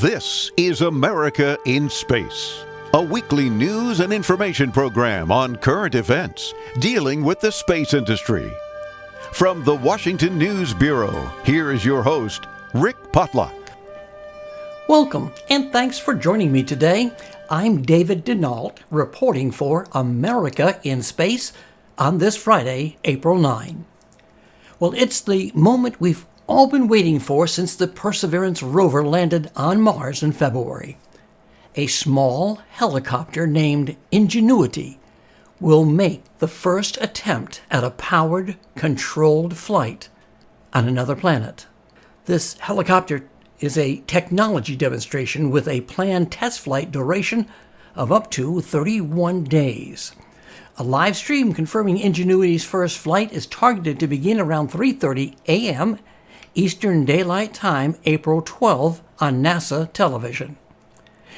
This is America in Space, a weekly news and information program on current events dealing with the space industry. From the Washington News Bureau, here is your host, Rick Potluck. Welcome, and thanks for joining me today. I'm David Denault, reporting for America in Space on this Friday, April 9. Well, it's the moment we've all been waiting for since the Perseverance rover landed on Mars in February. A small helicopter named Ingenuity will make the first attempt at a powered, controlled flight on another planet. This helicopter is a technology demonstration with a planned test flight duration of up to 31 days. A live stream confirming Ingenuity's first flight is targeted to begin around 3:30 a.m. Eastern Daylight Time, April 12 on NASA television.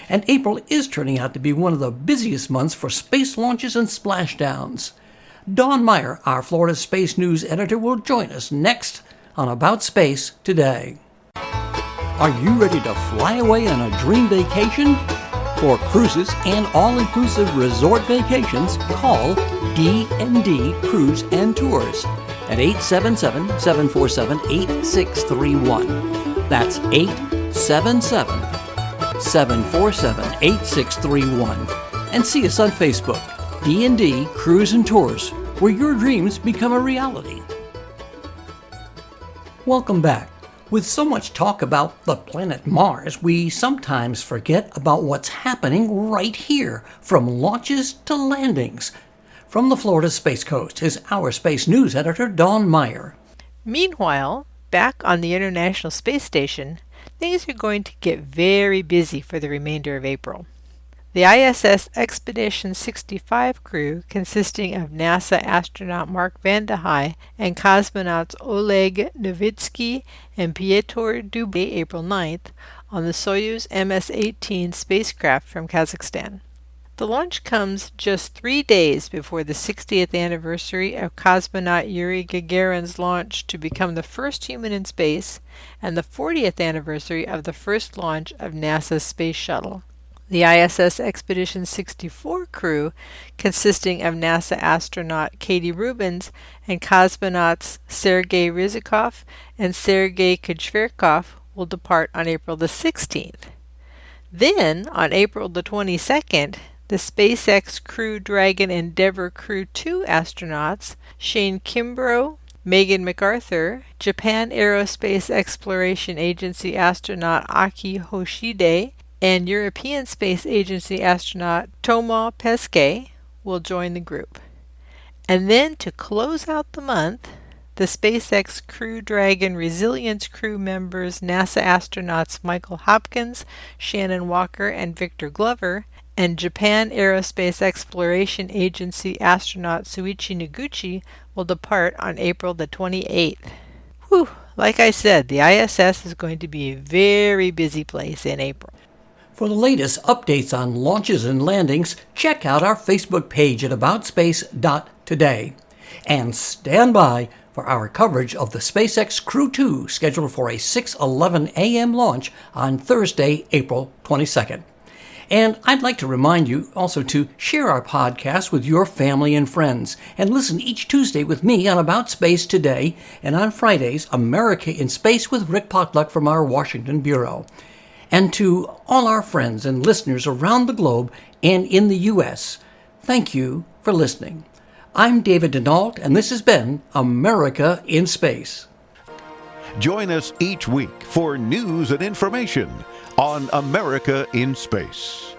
And April is turning out to be one of the busiest months for space launches and splashdowns. Dawn Meyer, our Florida Space News editor, will join us next on About Space Today. Are you ready to fly away on a dream vacation? For cruises and all-inclusive resort vacations, call D&D Cruise and Tours at 877-747-8631. That's 877-747-8631. And see us on Facebook, D&D Cruise and Tours, where your dreams become a reality. Welcome back. With so much talk about the planet Mars, we sometimes forget about what's happening right here, from launches to landings. From the Florida Space Coast is our Space News editor, Dawn Meyer. Meanwhile, back on the International Space Station, things are going to get very busy for the remainder of April. The ISS Expedition 65 crew, consisting of NASA astronaut Mark Vande Hei and cosmonauts Oleg Novitsky and Pyotr Dubay, April 9th, on the Soyuz MS-18 spacecraft from Kazakhstan. The launch comes just 3 days before the 60th anniversary of cosmonaut Yuri Gagarin's launch to become the first human in space, and the 40th anniversary of the first launch of NASA's Space Shuttle. The ISS Expedition 64 crew, consisting of NASA astronaut Katie Rubins and cosmonauts Sergei Ryzhikov and Sergei Kuchverkov, will depart on April the 16th. Then, on April the 22nd, the SpaceX Crew Dragon Endeavour Crew 2 astronauts, Shane Kimbrough, Megan MacArthur, Japan Aerospace Exploration Agency astronaut Aki Hoshide, and European Space Agency astronaut Thomas Pesquet will join the group. And then to close out the month, the SpaceX Crew Dragon Resilience crew members NASA astronauts Michael Hopkins, Shannon Walker, and Victor Glover, and Japan Aerospace Exploration Agency astronaut Suichi Noguchi will depart on April the 28th. Whew, like I said, the ISS is going to be a very busy place in April. For the latest updates on launches and landings, check out our Facebook page at aboutspace.today. And stand by for our coverage of the SpaceX Crew 2, scheduled for a 6:11 a.m. launch on Thursday, April 22nd. And I'd like to remind you also to share our podcast with your family and friends, and listen each Tuesday with me on About Space Today, and on Fridays, America in Space with Rick Potluck from our Washington Bureau. And to all our friends and listeners around the globe and in the U.S., thank you for listening. I'm David Denault, and this has been America in Space. Join us each week for news and information on America in Space.